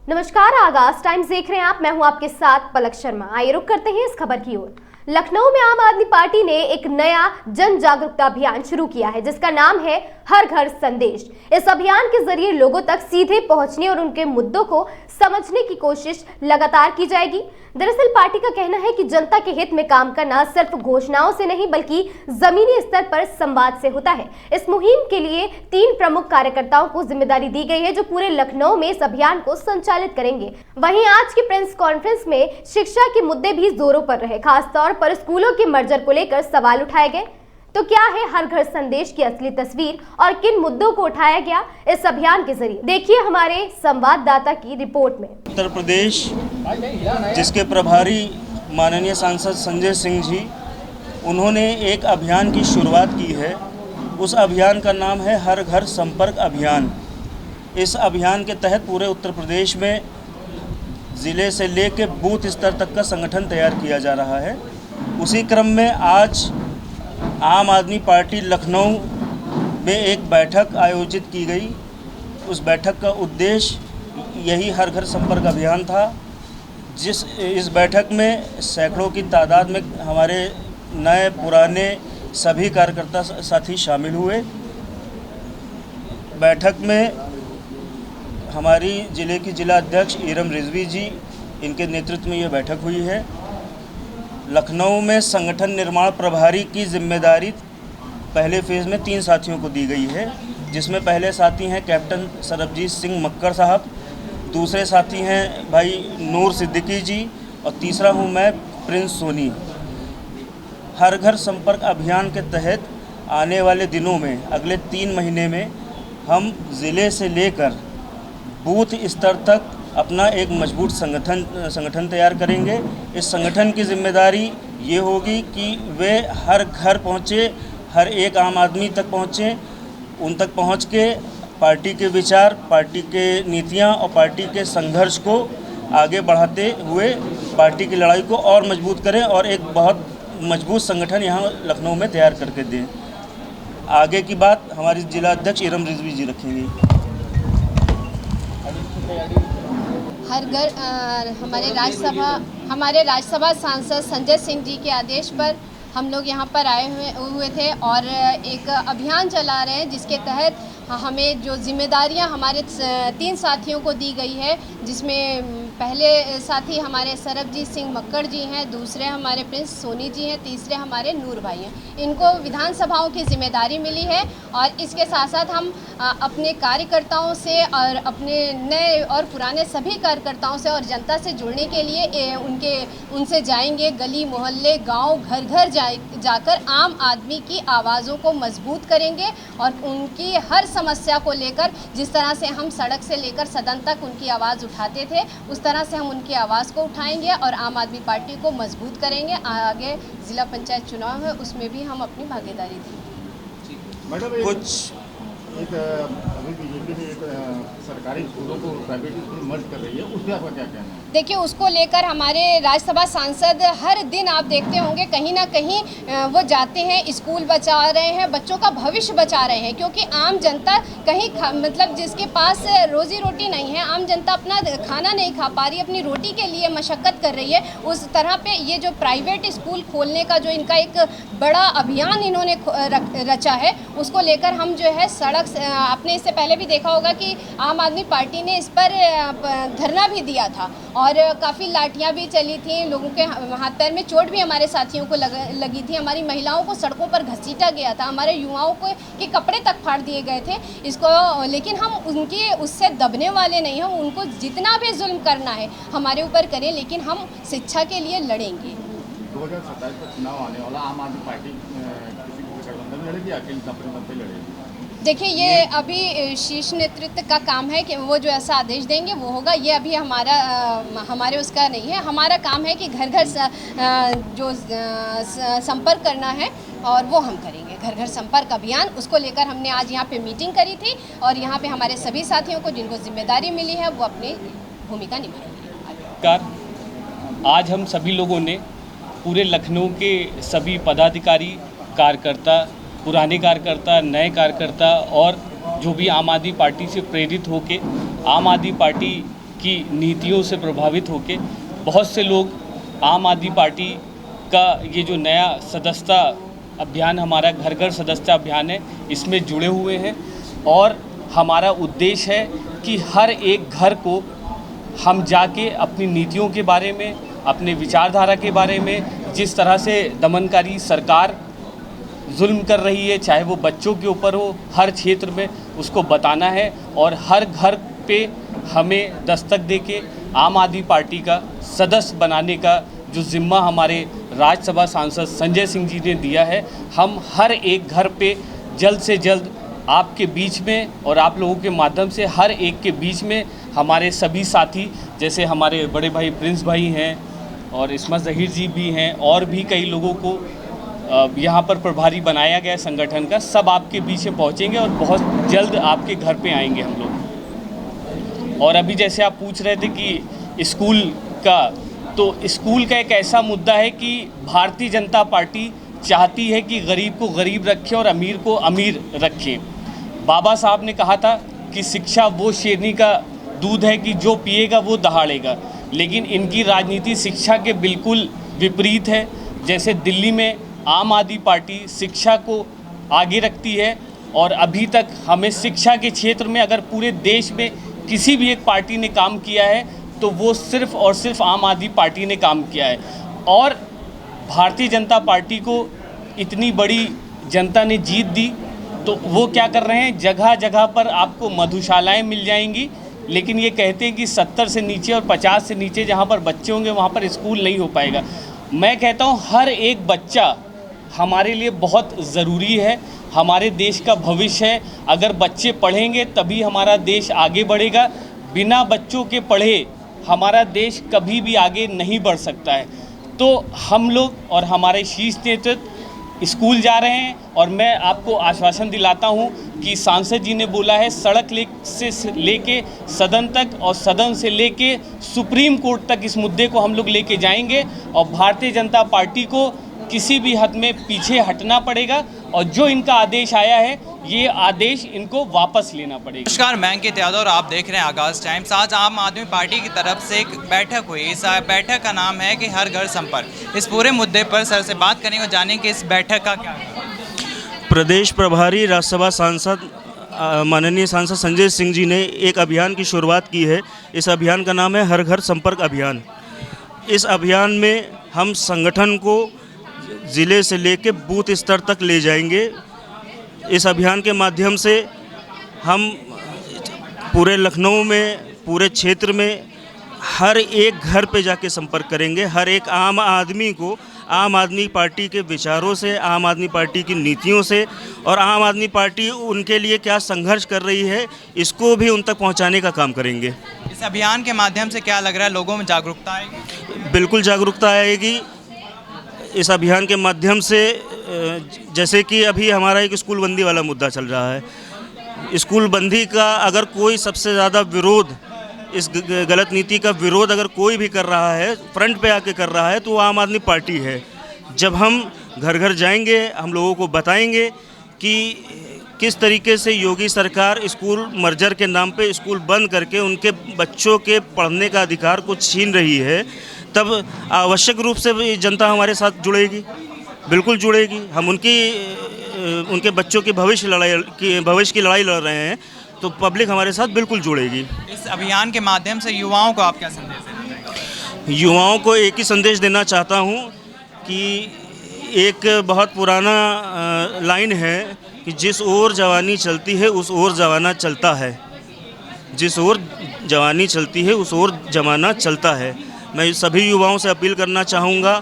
नमस्कार, आगाज टाइम्स देख रहे हैं आप। मैं हूं आपके साथ पलक शर्मा। आइए रुक करते हैं इस खबर की ओर। लखनऊ में आम आदमी पार्टी ने एक नया जन जागरूकता अभियान शुरू किया है जिसका नाम है हर घर संदेश। इस अभियान के जरिए लोगों तक सीधे पहुंचने और उनके मुद्दों को समझने की कोशिश लगातार की जाएगी। दरअसल पार्टी का कहना है कि जनता के हित में काम करना सिर्फ घोषणाओं से नहीं बल्कि जमीनी स्तर पर संवाद से होता है। इस मुहिम के लिए 3 प्रमुख कार्यकर्ताओं को जिम्मेदारी दी गई है जो पूरे लखनऊ में इस अभियान को संचालित करेंगे। वहीं आज की प्रेस कॉन्फ्रेंस में शिक्षा के मुद्दे भी जोरों पर रहे। खासतौर पर स्कूलों के मर्जर को लेकर सवाल उठाए गए। तो क्या है हर घर संदेश की असली तस्वीर और किन मुद्दों को उठाया गया इस अभियान के जरिए, देखिए हमारे संवाददाता की रिपोर्ट में। उत्तर प्रदेश जिसके प्रभारी माननीय सांसद संजय सिंह जी, उन्होंने एक अभियान की शुरुआत की है। उस अभियान का नाम है हर घर संपर्क अभियान। इस अभियान के तहत पूरे उत्तर प्रदेश में ज़िले से लेकर बूथ स्तर तक का संगठन तैयार किया जा रहा है। उसी क्रम में आज आम आदमी पार्टी लखनऊ में एक बैठक आयोजित की गई। उस बैठक का उद्देश्य यही हर घर संपर्क अभियान था। इस बैठक में सैकड़ों की तादाद में हमारे नए पुराने सभी कार्यकर्ता साथी शामिल हुए। बैठक में हमारी ज़िले की जिला अध्यक्ष इरम रिजवी जी, इनके नेतृत्व में ये बैठक हुई है। लखनऊ में संगठन निर्माण प्रभारी की जिम्मेदारी पहले फेज़ में 3 साथियों को दी गई है, जिसमें पहले साथी हैं कैप्टन सरबजीत सिंह मक्कर साहब, दूसरे साथी हैं भाई नूर सिद्दीकी जी और तीसरा हूं मैं प्रिंस सोनी। हर घर संपर्क अभियान के तहत आने वाले दिनों में अगले 3 महीने में हम ज़िले से लेकर बूथ स्तर तक अपना एक मजबूत संगठन तैयार करेंगे। इस संगठन की जिम्मेदारी ये होगी कि वे हर घर पहुँचे, हर एक आम आदमी तक पहुँचे, उन तक पहुँच के पार्टी के विचार, पार्टी के नीतियाँ और पार्टी के संघर्ष को आगे बढ़ाते हुए पार्टी की लड़ाई को और मजबूत करें और एक बहुत मजबूत संगठन यहाँ लखनऊ में तैयार करके दें। आगे की बात हमारी जिला अध्यक्ष इरम रिजवी जी रखेंगी। हर घर हमारे राज्यसभा सांसद संजय सिंह जी के आदेश पर हम लोग यहाँ पर आए हुए थे और एक अभियान चला रहे हैं जिसके तहत हमें जो जिम्मेदारियाँ हमारे 3 साथियों को दी गई है, जिसमें पहले साथी हमारे सरबजीत सिंह मक्कर जी हैं, दूसरे हमारे प्रिंस सोनी जी हैं, तीसरे हमारे नूर भाई हैं। इनको विधानसभाओं की जिम्मेदारी मिली है और इसके साथ साथ हम अपने कार्यकर्ताओं से और अपने नए और पुराने सभी कार्यकर्ताओं से और जनता से जुड़ने के लिए उनसे जाएंगे, गली मोहल्ले गांव घर घर जाकर आम आदमी की आवाज़ों को मजबूत करेंगे और उनकी हर समस्या को लेकर, जिस तरह से हम सड़क से लेकर सदन तक उनकी आवाज़ उठाते थे, उस तरह से हम उनकी आवाज़ को उठाएंगे और आम आदमी पार्टी को मजबूत करेंगे। आगे ज़िला पंचायत चुनाव है, उसमें भी हम अपनी भागीदारी देंगे। कुछ अभी बीजेपी ने एक सरकारी स्कूलों को प्राइवेट स्कूल मर्ज कर रही है, उस पर आपका क्या कहना है? देखिए, उसको लेकर हमारे राज्यसभा सांसद हर दिन आप देखते होंगे कहीं ना कहीं वो जाते हैं, स्कूल बचा रहे हैं, बच्चों का भविष्य बचा रहे हैं, क्योंकि आम जनता कहीं मतलब जिसके पास रोजी रोटी नहीं है, आम जनता अपना खाना नहीं खा पा रही, अपनी रोटी के लिए मशक्क़त कर रही है, उस तरह पे ये जो प्राइवेट स्कूल खोलने का जो इनका एक बड़ा अभियान इन्होंने रचा है, उसको लेकर हम जो है सड़क, आपने इससे पहले भी देखा होगा कि आम आदमी पार्टी ने इस पर धरना भी दिया था और काफ़ी लाठियां भी चली थी, लोगों के हाथ पैर में चोट भी हमारे साथियों को लगी थी, हमारी महिलाओं को सड़कों पर घसीटा गया था, हमारे युवाओं को के कपड़े तक फाड़ दिए गए थे इसको। लेकिन हम उनकी उससे दबने वाले नहीं हैं, उनको जितना भी जुल्म करना है हमारे ऊपर करें, लेकिन हम शिक्षा के लिए लड़ेंगे। 2027 का चुनाव आने वाला, आम आदमी पार्टी किसी गठबंधन में लड़ेगी, अकेले अपने दम पे लड़ेगी? देखिए, ये अभी शीर्ष नेतृत्व का काम है कि वो जो ऐसा आदेश देंगे वो होगा। ये अभी हमारे उसका नहीं है। हमारा काम है कि घर घर जो संपर्क करना है और वो हम करेंगे, घर घर संपर्क अभियान। उसको लेकर हमने आज यहाँ पे मीटिंग करी थी और यहाँ पे हमारे सभी साथियों को जिनको जिम्मेदारी मिली है वो अपनी भूमिका निभाएंगे। आज हम सभी लोगों ने पूरे लखनऊ के सभी पदाधिकारी, कार्यकर्ता, पुराने कार्यकर्ता, नए कार्यकर्ता और जो भी आम आदमी पार्टी से प्रेरित होकर आम आदमी पार्टी की नीतियों से प्रभावित होकर बहुत से लोग आम आदमी पार्टी का ये जो नया सदस्यता अभियान, हमारा घर घर सदस्यता अभियान है, इसमें जुड़े हुए हैं। और हमारा उद्देश्य है कि हर एक घर को हम जाके अपनी नीतियों के बारे में, अपने विचारधारा के बारे में, जिस तरह से दमनकारी सरकार जुल्म कर रही है, चाहे वो बच्चों के ऊपर हो, हर क्षेत्र में उसको बताना है। और हर घर पे हमें दस्तक देके आम आदमी पार्टी का सदस्य बनाने का जो जिम्मा हमारे राज्यसभा सांसद संजय सिंह जी ने दिया है, हम हर एक घर पे जल्द से जल्द आपके बीच में और आप लोगों के माध्यम से हर एक के बीच में हमारे सभी साथी, जैसे हमारे बड़े भाई प्रिंस भाई हैं और इस्मत ज़हीर जी भी हैं, और भी कई लोगों को यहाँ पर प्रभारी बनाया गया संगठन का, सब आपके बीच में पहुँचेंगे और बहुत जल्द आपके घर पे आएंगे हम लोग। और अभी जैसे आप पूछ रहे थे कि स्कूल का, तो स्कूल का एक ऐसा मुद्दा है कि भारतीय जनता पार्टी चाहती है कि गरीब को गरीब रखे और अमीर को अमीर रखे। बाबा साहब ने कहा था कि शिक्षा वो शेरनी का दूध है कि जो पिएगा वो दहाड़ेगा, लेकिन इनकी राजनीति शिक्षा के बिल्कुल विपरीत है। जैसे दिल्ली में आम आदमी पार्टी शिक्षा को आगे रखती है, और अभी तक हमें शिक्षा के क्षेत्र में अगर पूरे देश में किसी भी एक पार्टी ने काम किया है तो वो सिर्फ और सिर्फ आम आदमी पार्टी ने काम किया है। और भारतीय जनता पार्टी को इतनी बड़ी जनता ने जीत दी, तो वो क्या कर रहे हैं, जगह जगह पर आपको मधुशालाएं मिल जाएंगी, लेकिन ये कहते हैं कि 70 से नीचे और 50 से नीचे जहाँ पर बच्चे होंगे वहाँ पर स्कूल नहीं हो पाएगा। मैं कहता हूँ हर एक बच्चा हमारे लिए बहुत ज़रूरी है, हमारे देश का भविष्य है। अगर बच्चे पढ़ेंगे तभी हमारा देश आगे बढ़ेगा। बिना बच्चों के पढ़े हमारा देश कभी भी आगे नहीं बढ़ सकता है। तो हम लोग और हमारे शीर्ष नेतृत्व स्कूल जा रहे हैं, और मैं आपको आश्वासन दिलाता हूं कि सांसद जी ने बोला है सड़क से लेके सदन तक और सदन से लेके सुप्रीम कोर्ट तक इस मुद्दे को हम लोग लेके जाएंगे, और भारतीय जनता पार्टी को किसी भी हद में पीछे हटना पड़ेगा, और जो इनका आदेश आया है ये आदेश इनको वापस लेना पड़ेगा। नमस्कार, मैं अंकित यादव और आप देख रहे हैं आगाज़ टाइम्स। आज आम आदमी पार्टी की तरफ से एक बैठक हुई। इस बैठक का नाम है कि हर घर संपर्क। इस पूरे मुद्दे पर सर से बात करेंगे और जानेंगे कि इस बैठक का क्या है। प्रदेश प्रभारी राज्यसभा सांसद माननीय सांसद संजय सिंह जी ने एक अभियान की शुरुआत की है। इस अभियान का नाम है हर घर संपर्क अभियान। इस अभियान में हम संगठन को ज़िले से लेकर बूथ स्तर तक ले जाएंगे। इस अभियान के माध्यम से हम पूरे लखनऊ में, पूरे क्षेत्र में हर एक घर पे जाके संपर्क करेंगे। हर एक आम आदमी को आम आदमी पार्टी के विचारों से, आम आदमी पार्टी की नीतियों से, और आम आदमी पार्टी उनके लिए क्या संघर्ष कर रही है, इसको भी उन तक पहुंचाने का काम करेंगे। इस अभियान के माध्यम से क्या लग रहा है, लोगों में जागरूकता आएगी? बिल्कुल जागरूकता आएगी। इस अभियान के माध्यम से जैसे कि अभी हमारा एक स्कूल बंदी वाला मुद्दा चल रहा है। स्कूल बंदी का अगर कोई सबसे ज़्यादा विरोध, इस गलत नीति का विरोध अगर कोई भी कर रहा है, फ्रंट पे आके कर रहा है, तो वो आम आदमी पार्टी है। जब हम घर घर जाएंगे, हम लोगों को बताएंगे कि किस तरीके से योगी सरकार स्कूल मर्जर के नाम पे स्कूल बंद करके उनके बच्चों के पढ़ने का अधिकार को छीन रही है, तब आवश्यक रूप से जनता हमारे साथ जुड़ेगी, बिल्कुल जुड़ेगी। हम उनके बच्चों की भविष्य की लड़ाई लड़ रहे हैं, तो पब्लिक हमारे साथ बिल्कुल जुड़ेगी। इस अभियान के माध्यम से युवाओं को आप क्या संदेश देंगे? युवाओं को एक ही संदेश देना चाहता हूं कि एक बहुत पुराना लाइन है कि जिस ओर जवानी चलती है उस ओर जमाना चलता है, जिस ओर जवानी चलती है उस ओर जमाना चलता है। मैं सभी युवाओं से अपील करना चाहूँगा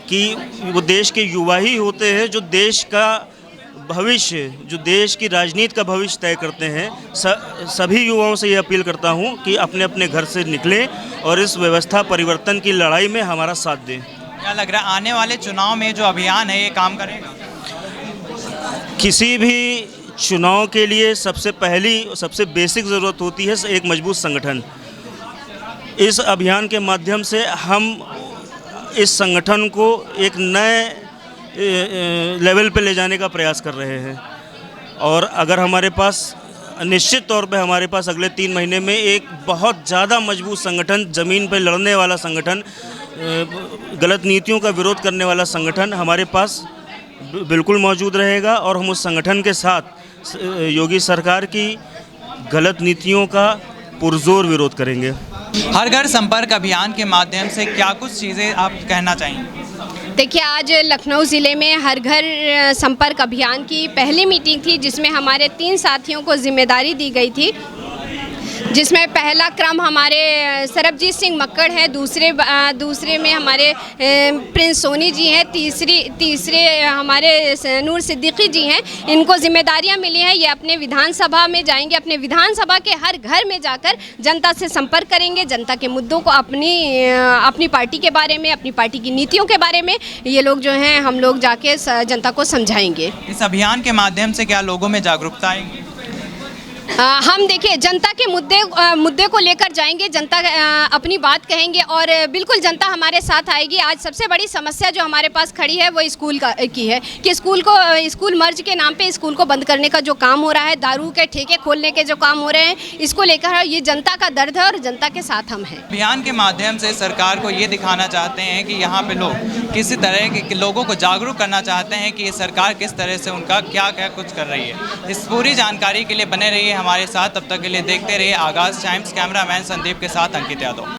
कि वो देश के युवा ही होते हैं जो देश का भविष्य, जो देश की राजनीति का भविष्य तय करते हैं। सभी युवाओं से ये अपील करता हूँ कि अपने अपने घर से निकलें और इस व्यवस्था परिवर्तन की लड़ाई में हमारा साथ दें। क्या लग रहा है आने वाले चुनाव में जो अभियान है ये काम करेगा? किसी भी चुनाव के लिए सबसे बेसिक ज़रूरत होती है एक मजबूत संगठन। इस अभियान के माध्यम से हम इस संगठन को एक नए लेवल पे ले जाने का प्रयास कर रहे हैं, और अगर हमारे पास निश्चित तौर पे हमारे पास अगले 3 महीने में एक बहुत ज़्यादा मजबूत संगठन, ज़मीन पे लड़ने वाला संगठन, गलत नीतियों का विरोध करने वाला संगठन हमारे पास बिल्कुल मौजूद रहेगा और हम उस संगठन के साथ योगी सरकार की गलत नीतियों का पुरजोर विरोध करेंगे। हर घर संपर्क अभियान के माध्यम से क्या कुछ चीज़ें आप कहना चाहेंगे? देखिए, आज लखनऊ ज़िले में हर घर संपर्क अभियान की पहली मीटिंग थी, जिसमें हमारे 3 साथियों को जिम्मेदारी दी गई थी, जिसमें पहला क्रम हमारे सरबजीत सिंह मक्कड़ है, दूसरे में हमारे प्रिंस सोनी जी हैं, तीसरे हमारे नूर सिद्दीकी जी हैं। इनको जिम्मेदारियां मिली हैं, ये अपने विधानसभा में जाएंगे, अपने विधानसभा के हर घर में जाकर जनता से संपर्क करेंगे, जनता के मुद्दों को, अपनी पार्टी के बारे में, अपनी पार्टी की नीतियों के बारे में ये लोग जो हैं, हम लोग जाके जनता को समझाएंगे। इस अभियान के माध्यम से क्या लोगों में जागरूकता आएगी? हम देखिए, जनता के मुद्दे को लेकर जाएंगे, जनता अपनी बात कहेंगे और बिल्कुल जनता हमारे साथ आएगी। आज सबसे बड़ी समस्या जो हमारे पास खड़ी है वो स्कूल की है कि स्कूल मर्ज के नाम पे स्कूल को बंद करने का जो काम हो रहा है, दारू के ठेके खोलने के जो काम हो रहे हैं, इसको लेकर ये जनता का दर्द है और जनता के साथ हम हैं। अभियान के माध्यम से सरकार को ये दिखाना चाहते हैं कि यहाँ पे लोग किसी तरह के लोगों को जागरूक करना चाहते हैं कि ये सरकार किस तरह से उनका क्या क्या कुछ कर रही है। इस पूरी जानकारी के लिए बने रहिए हमारे साथ, तब तक के लिए देखते रहिए आगाज़ टाइम्स। कैमरामैन संदीप के साथ अंकित यादव।